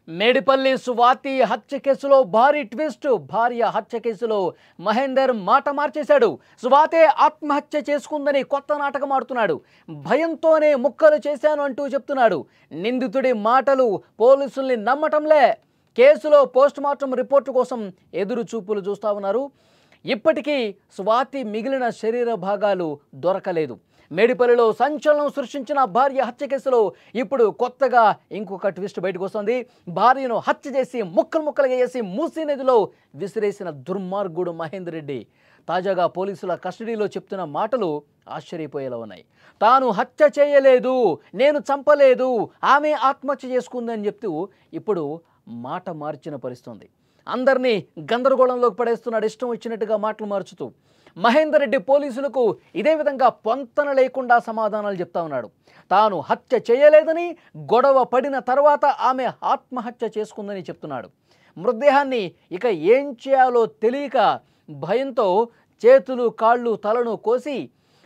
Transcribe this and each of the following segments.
మేడిపల్లి స్వాతి హత్య కేసులో భారీ ట్విస్ట్. భార్య హత్య కేసులో మహేందర్ మాట మార్చేశాడు. స్వాతే ఆత్మహత్య చేసుకుందని కొత్త నాటకం ఆడుతున్నాడు. భయంతోనే ముక్కలు చేశాను అంటూ చెప్తున్నాడు. నిందితుడి మాటలు పోలీసుల్ని నమ్మటంలే. కేసులో పోస్ట్మార్టం రిపోర్టు కోసం ఎదురు చూపులు చూస్తా ఉన్నారు. ఇప్పటికీ స్వాతి మిగిలిన శరీర భాగాలు దొరకలేదు. మేడిపల్లిలో సంచలనం సృష్టించిన భార్య హత్య కేసులో ఇప్పుడు కొత్తగా ఇంకొక ట్విస్ట్ బయటకు వస్తుంది. భార్యను హత్య చేసి ముక్కలు ముక్కలుగా చేసి మూసీ నదిలో విసిరేసిన దుర్మార్గుడు మహేందర్ రెడ్డి తాజాగా పోలీసుల కస్టడీలో చెప్తున్న మాటలు ఆశ్చర్యపోయేలా ఉన్నాయి. తాను హత్య చేయలేదు, నేను చంపలేదు, ఆమె ఆత్మహత్య చేసుకుందని చెప్తూ ఇప్పుడు మాట మార్చిన పరిస్థితుంది. అందరినీ గందరగోళంలోకి పడేస్తున్నాడు. ఇష్టం వచ్చినట్టుగా మాటలు మార్చుతూ మహేందర్ రెడ్డి పోలీసులకు ఇదే విధంగా పొంతన లేకుండా సమాధానాలు చెప్తా ఉన్నాడు. తాను హత్య చేయలేదని, గొడవ పడిన తర్వాత ఆమె ఆత్మహత్య చేసుకుందని చెప్తున్నాడు. మృతదేహాన్ని ఇక ఏం చేయాలో తెలియక భయంతో చేతులు కాళ్ళు తలను కోసి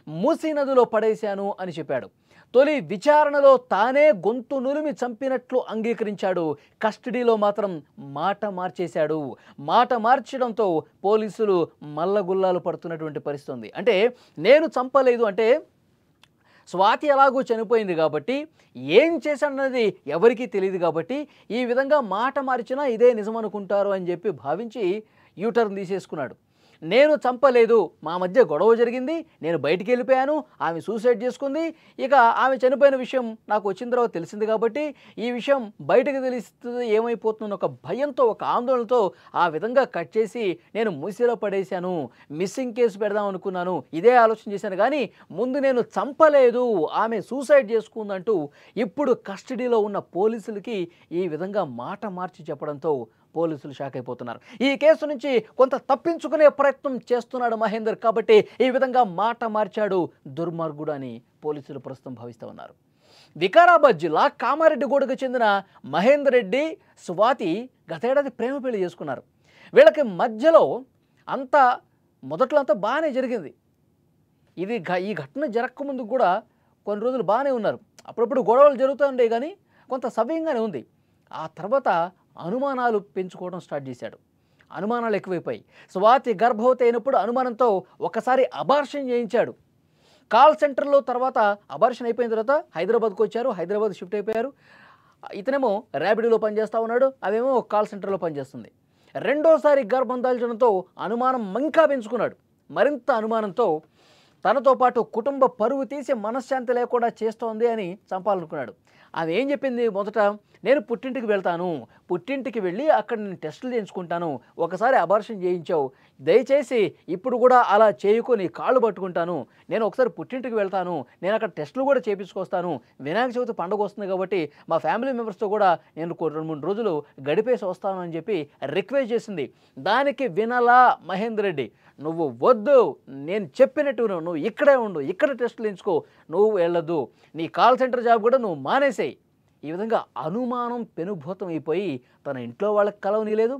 మూసీ నదిలో పడేశాను అని చెప్పాడు. తొలి విచారణలో తానే గొంతు నులిమి చంపినట్లు అంగీకరించాడు. కస్టడీలో మాత్రం మాట మార్చేశాడు. మాట మార్చడంతో పోలీసులు మల్లగుల్లాలు పడుతున్నటువంటి పరిస్థితి ఉంది. అంటే నేను చంపలేదు అంటే స్వాతి ఎలాగూ చనిపోయింది కాబట్టి ఏం చేశాడన్నది ఎవరికీ తెలియదు కాబట్టి ఈ విధంగా మాట మార్చినా ఇదే నిజమనుకుంటారు అని చెప్పి భావించి యూటర్న్ తీసేసుకున్నాడు. నేను చంపలేదు, మా మధ్య గొడవ జరిగింది, నేను బయటికి వెళ్ళిపోయాను, ఆమె సూసైడ్ చేసుకుంది, ఇక ఆమె చనిపోయిన విషయం నాకు వచ్చిన తర్వాత తెలిసింది కాబట్టి ఈ విషయం బయటకు తెలిస్తుంది ఏమైపోతుందో ఒక భయంతో ఒక ఆందోళనతో ఆ విధంగా కట్ చేసి నేను మూసీలో పడేశాను, మిస్సింగ్ కేసు పెడదాం అనుకున్నాను, ఇదే ఆలోచన చేశాను కానీ ముందు నేను చంపలేదు, ఆమె సూసైడ్ చేసుకుందంటూ ఇప్పుడు కస్టడీలో ఉన్న పోలీసులకి ఈ విధంగా మాట మార్చి చెప్పడంతో పోలీసులు షాక్ అయిపోతున్నారు. ఈ కేసు నుంచి కొంత తప్పించుకునే ప్రయత్నం చేస్తున్నాడు మహేందర్ కాబట్టి ఈ విధంగా మాట మార్చాడు దుర్మార్గుడు అని పోలీసులు ప్రస్తుతం భావిస్తూ ఉన్నారు. వికారాబాద్ జిల్లా కామారెడ్డిగూడకు చెందిన మహేందర్ రెడ్డి స్వాతి గతేడాది ప్రేమ పెళ్లి చేసుకున్నారు. వీళ్ళకి మధ్యలో మొదట్లో అంతా బాగానే జరిగింది. ఈ ఘటన జరగకముందు కూడా కొన్ని రోజులు బాగానే ఉన్నారు. అప్పుడప్పుడు గొడవలు జరుగుతూ ఉండే కానీ కొంత సవ్యంగానే ఉంది. ఆ తర్వాత అనుమానాలు పెంచుకోవడం స్టార్ట్ చేశాడు. అనుమానాలు ఎక్కువైపోయి స్వాతి గర్భవతి అయినప్పుడు అనుమానంతో ఒకసారి అబార్షన్ చేయించాడు. కాల్ సెంటర్లో తర్వాత అబార్షన్ అయిపోయిన తర్వాత హైదరాబాద్కు వచ్చారు. హైదరాబాద్ షిఫ్ట్ అయిపోయారు. ఇతనేమో ర్యాపిడోలో పనిచేస్తూ ఉన్నాడు, అవేమో కాల్ సెంటర్లో పనిచేస్తుంది. రెండోసారి గర్భం దాల్చడంతో అనుమానం ఇంకా పెంచుకున్నాడు. మరింత అనుమానంతో తనతో పాటు కుటుంబ పరువు తీసి మనశ్శాంతి లేకుండా చేస్తోంది అని చంపాలనుకున్నాడు. ఆమె ఏం చెప్పింది మొదట, నేను పుట్టింటికి వెళ్తాను, పుట్టింటికి వెళ్ళి అక్కడ నేను టెస్టులు చేయించుకుంటాను, ఒకసారి అబార్షన్ చేయించావు, దయచేసి ఇప్పుడు కూడా అలా చేయకొని కాళ్ళు పట్టుకుంటాను, నేను ఒకసారి పుట్టింటికి వెళ్తాను, నేను అక్కడ టెస్టులు కూడా చేయించుకొస్తాను, వినాయక చవితి పండుగ వస్తుంది కాబట్టి మా ఫ్యామిలీ మెంబర్స్తో కూడా నేను 2-3 రోజులు గడిపేసి వస్తాను అని చెప్పి రిక్వెస్ట్ చేసింది. దానికి వినలా మహేందర్ రెడ్డి. నువ్వు వద్దు, నేను చెప్పినట్టు నువ్వు ఇక్కడే ఉండు, ఇక్కడ టెస్టులు ఎంచుకో, నువ్వు వెళ్ళొద్దు, నీ కాల్ సెంటర్ జాబ్ కూడా నువ్వు మానేసేయి. ఈ విధంగా అనుమానం పెనుభూతం అయిపోయి తన ఇంట్లో వాళ్ళకి కలవనీయలేదు,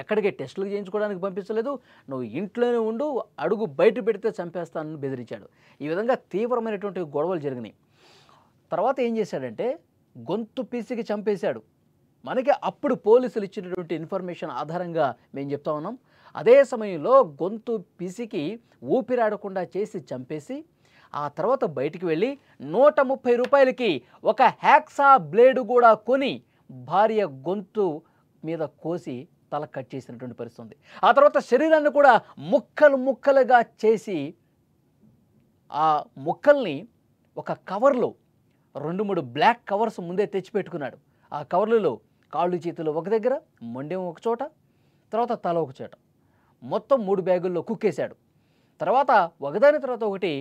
ఎక్కడికి టెస్టులు చేయించుకోవడానికి పంపించలేదు, నువ్వు ఇంట్లోనే ఉండు, అడుగు బయట పెడితే చంపేస్తానని బెదిరించాడు. ఈ విధంగా తీవ్రమైనటువంటి గొడవలు జరిగినాయి. తర్వాత ఏం చేశాడంటే గొంతు పీసికి చంపేశాడు. మనకి అప్పుడు పోలీసులు ఇచ్చినటువంటి ఇన్ఫర్మేషన్ ఆధారంగా మేము చెప్తా ఉన్నాం. అదే సమయంలో గొంతు పిసికి ఊపిరాడకుండా చేసి చంపేసి ఆ తర్వాత బయటికి వెళ్ళి 130 రూపాయలకి ఒక హ్యాక్సా బ్లేడు కూడా కొని భార్య గొంతు మీద కోసి తల కట్ చేసినటువంటి పరిస్థితి. ఆ తర్వాత శరీరాన్ని కూడా ముక్కలు ముక్కలుగా చేసి ఆ ముక్కల్ని ఒక కవర్లో 2-3 బ్లాక్ కవర్స్ ముందే తెచ్చిపెట్టుకున్నాడు. ఆ కవర్లలో కాళ్ళు చేతులు ఒక దగ్గర, మొండెం ఒక చోట, తర్వాత తల ఒక చోట, మొత్తం 3 బ్యాగుల్లో కుక్కేశాడు. తర్వాత ఒకదాని తర్వాత ఒకటి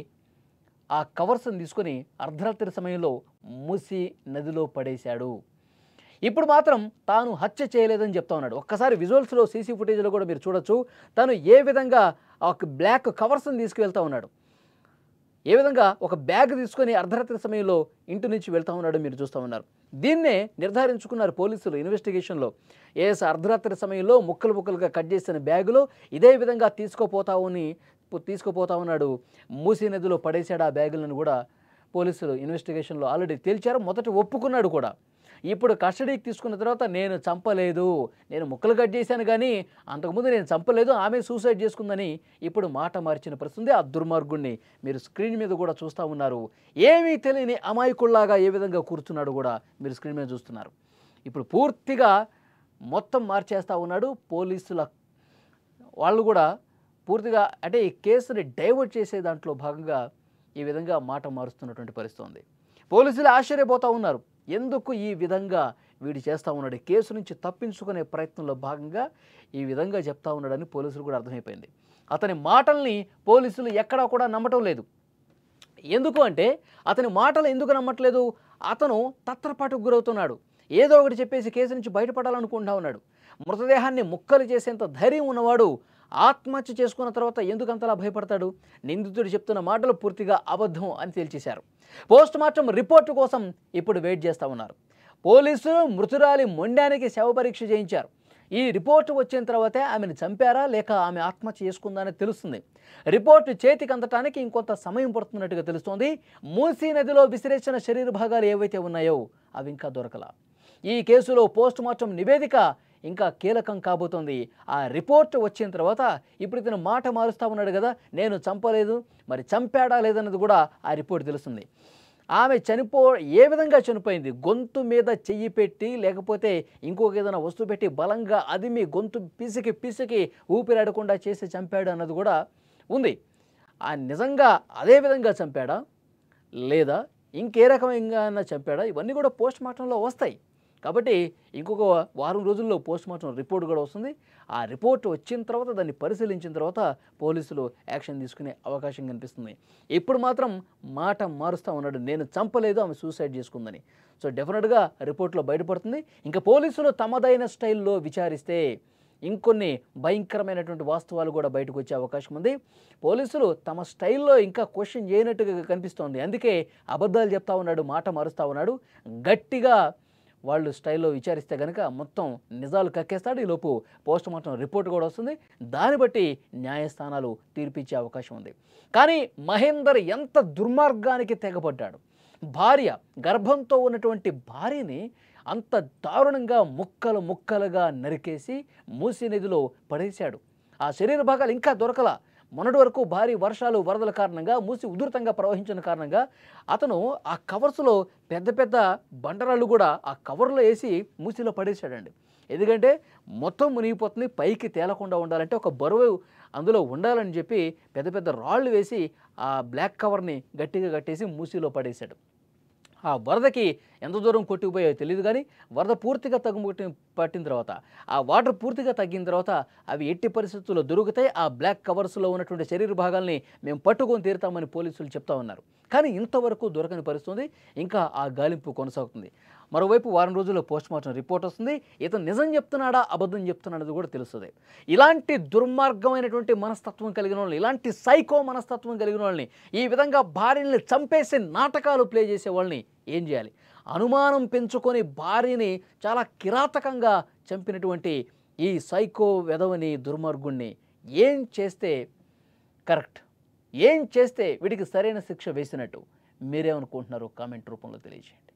ఆ కవర్స్ని తీసుకొని అర్ధరాత్రి సమయంలో మూసీ నదిలో పడేశాడు. ఇప్పుడు మాత్రం తాను హత్య చేయలేదని చెప్తా ఉన్నాడు. ఒక్కసారి విజువల్స్లో సీసీ ఫుటేజ్లో కూడా మీరు చూడొచ్చు తను ఏ విధంగా ఒక బ్లాక్ కవర్స్ని తీసుకువెళ్తా ఉన్నాడు, ఏ విధంగా ఒక బ్యాగ్ తీసుకొని అర్ధరాత్రి సమయంలో ఇంటి నుంచి వెళ్తా ఉన్నాడు మీరు చూస్తూ ఉన్నారు. దీన్నే నిర్ధారించుకున్నారు పోలీసులు ఇన్వెస్టిగేషన్లో. అర్ధరాత్రి సమయంలో ముక్కలు ముక్కలుగా కట్ చేసిన బ్యాగులో ఇదే విధంగా తీసుకుపోతా ఉన్నాడు, మూసీ నదిలో పడేశాడు ఆ బ్యాగులను కూడా పోలీసులు ఇన్వెస్టిగేషన్లో ఆల్రెడీ తేల్చారు. మొదట ఒప్పుకున్నాడు కూడా. ఇప్పుడు కస్టడీకి తీసుకున్న తర్వాత నేను చంపలేదు, నేను ముక్కలు కట్ చేశాను కానీ అంతకుముందు నేను చంపలేదు, ఆమె సూసైడ్ చేసుకుందని ఇప్పుడు మాట మార్చిన పరిస్థితి. ఆ దుర్మార్గుణ్ణి మీరు స్క్రీన్ మీద కూడా చూస్తూ ఉన్నారు. ఏమీ తెలియని అమాయకుల్లాగా ఏ విధంగా కూర్చున్నాడు కూడా మీరు స్క్రీన్ మీద చూస్తున్నారు. ఇప్పుడు పూర్తిగా మొత్తం మార్చేస్తూ ఉన్నాడు. పోలీసుల వాళ్ళు కూడా పూర్తిగా అంటే ఈ కేసుని డైవర్ట్ చేసే దాంట్లో భాగంగా ఈ విధంగా మాట మారుస్తున్నటువంటి పరిస్థితి ఉంది. పోలీసులు ఆశ్చర్యపోతూ ఉన్నారు, ఎందుకు ఈ విధంగా వీడు చేస్తూ ఉన్నాడు, కేసు నుంచి తప్పించుకునే ప్రయత్నంలో భాగంగా ఈ విధంగా చెప్తా ఉన్నాడని పోలీసులు కూడా అర్థమైపోయింది. అతని మాటల్ని పోలీసులు ఎక్కడా కూడా నమ్మటం లేదు. ఎందుకు అంటే అతని మాటలు ఎందుకు నమ్మట్లేదు, అతను తత్రపాటుకు గురవుతున్నాడు. ఏదో ఒకటి చెప్పేసి కేసు నుంచి బయటపడాలనుకుంటా ఉన్నాడు. మృతదేహాన్ని ముక్కలు చేసేంత ధైర్యం ఉన్నవాడు ఆత్మహత్య చేసుకున్న తర్వాత ఎందుకు అంతలా భయపడతాడు? నిందితుడు చెప్తున్న మాటలు పూర్తిగా అబద్ధం అని తేల్చేశారు. పోస్ట్ మార్టం రిపోర్టు కోసం ఇప్పుడు వెయిట్ చేస్తూ ఉన్నారు. పోలీసులు మృతురాలి మొండానికి శవ పరీక్ష చేయించారు. ఈ రిపోర్టు వచ్చిన తర్వాతే ఆమెను చంపారా లేక ఆమె ఆత్మహత్య చేసుకుందా అని తెలుస్తుంది. రిపోర్టు చేతికి అందటానికి ఇంకొంత సమయం పడుతున్నట్టుగా తెలుస్తోంది. మూసీ నదిలో విసిరేసిన శరీర భాగాలు ఏవైతే ఉన్నాయో అవి ఇంకా దొరకలా. ఈ కేసులో పోస్ట్ మార్టం నివేదిక ఇంకా కీలకం కాబోతోంది. ఆ రిపోర్ట్ వచ్చిన తర్వాత ఇప్పుడు ఇతను మాట మారుస్తూ ఉన్నాడు కదా, నేను చంపలేదు, మరి చంపాడా లేదన్నది కూడా ఆ రిపోర్ట్ తెలుస్తుంది. ఆమె ఏ విధంగా చనిపోయింది, గొంతు మీద చెయ్యి పెట్టి లేకపోతే ఇంకొక ఏదైనా వస్తువు పెట్టి బలంగా అదిమి గొంతు పిసికి ఊపిరాడకుండా చేసి చంపాడు అన్నది కూడా ఉంది. ఆ నిజంగా అదే విధంగా చంపాడా లేదా ఇంకే రకమైన చంపాడా, ఇవన్నీ కూడా పోస్ట్ మార్టంలో వస్తాయి. కాబట్టి ఇంకొక వారం రోజుల్లో పోస్ట్ మార్టం రిపోర్ట్ కూడా వస్తుంది. ఆ రిపోర్ట్ వచ్చిన తర్వాత దాన్ని పరిశీలించిన తర్వాత పోలీసులు యాక్షన్ తీసుకునే అవకాశం కనిపిస్తుంది. ఇప్పుడు మాత్రం మాట మారుస్తూ ఉన్నాడు, నేను చంపలేదు, ఆమె సూసైడ్ చేసుకుందని. సో డెఫినెట్గా రిపోర్ట్లో బయటపడుతుంది. ఇంకా పోలీసులు తమదైన స్టైల్లో విచారిస్తే ఇంకొన్ని భయంకరమైనటువంటి వాస్తవాలు కూడా బయటకు వచ్చే అవకాశం ఉంది. పోలీసులు తమ స్టైల్లో ఇంకా క్వశ్చన్ చేయనట్టుగా కనిపిస్తోంది. అందుకే అబద్ధాలు చెప్తా ఉన్నాడు, మాట మారుస్తూ ఉన్నాడు. గట్టిగా వాళ్ళు స్టైల్లో విచారిస్తే కనుక మొత్తం నిజాలు కక్కేస్తాడు. ఈలోపు పోస్ట్ మార్టం రిపోర్ట్ కూడా వస్తుంది. దాన్ని బట్టి న్యాయస్థానాలు తీర్పిచ్చే అవకాశం ఉంది. కానీ మహేందర్ ఎంత దుర్మార్గానికి తెగపడ్డాడు. భార్య గర్భంతో ఉన్నటువంటి భార్యని అంత దారుణంగా ముక్కలు ముక్కలుగా నరికేసి మూసీ నదిలో పడేశాడు. ఆ శరీర భాగాలు ఇంకా దొరకలా. మొన్నటి వరకు భారీ వర్షాలు వరదల కారణంగా మూసి ఉధృతంగా ప్రవహించిన కారణంగా అతను ఆ కవర్స్లో పెద్ద పెద్ద బండరాళ్ళు కూడా ఆ కవర్లో వేసి మూసిలో పడేశాడండి. ఎందుకంటే మొత్తం మునిగిపోతుంది, పైకి తేలకుండా ఉండాలంటే ఒక బరువు అందులో ఉండాలని చెప్పి పెద్ద పెద్ద రాళ్ళు వేసి ఆ బ్లాక్ కవర్ని గట్టిగా కట్టేసి మూసిలో పడేశాడు. ఆ వరదకి ఎంత దూరం కొట్టుకుపోయాయో తెలియదు కానీ వరద పూర్తిగా పట్టిన తర్వాత ఆ వాటర్ పూర్తిగా తగ్గిన తర్వాత అవి ఎట్టి పరిస్థితుల్లో దొరుకుతాయి. ఆ బ్లాక్ కవర్స్లో ఉన్నటువంటి శరీర భాగాల్ని మేము పట్టుకొని తీరుతామని పోలీసులు చెప్తా ఉన్నారు. కానీ ఇంతవరకు దొరకని పరిస్థితి, ఇంకా ఆ గాలింపు కొనసాగుతుంది. మరోవైపు వారం రోజుల్లో పోస్ట్ మార్టం రిపోర్ట్ వస్తుంది. ఇతను నిజం చెప్తున్నాడా అబద్ధం చెప్తున్నాడది కూడా తెలుస్తుంది. ఇలాంటి దుర్మార్గమైనటువంటి మనస్తత్వం కలిగిన వాళ్ళని, ఇలాంటి సైకో మనస్తత్వం కలిగిన వాళ్ళని, ఈ విధంగా భార్యని చంపేసే నాటకాలు ప్లే చేసే వాళ్ళని ఏం చేయాలి? అనుమానం పెంచుకొని భార్యని చాలా కిరాతకంగా చంపినటువంటి ఈ సైకో వెధవని, దుర్మార్గుణ్ణి ఏం చేస్తే కరెక్ట్, ఏం చేస్తే వీడికి సరైన శిక్ష వేసినట్టు మీరేమనుకుంటున్నారో కామెంట్ రూపంలో తెలియజేయండి.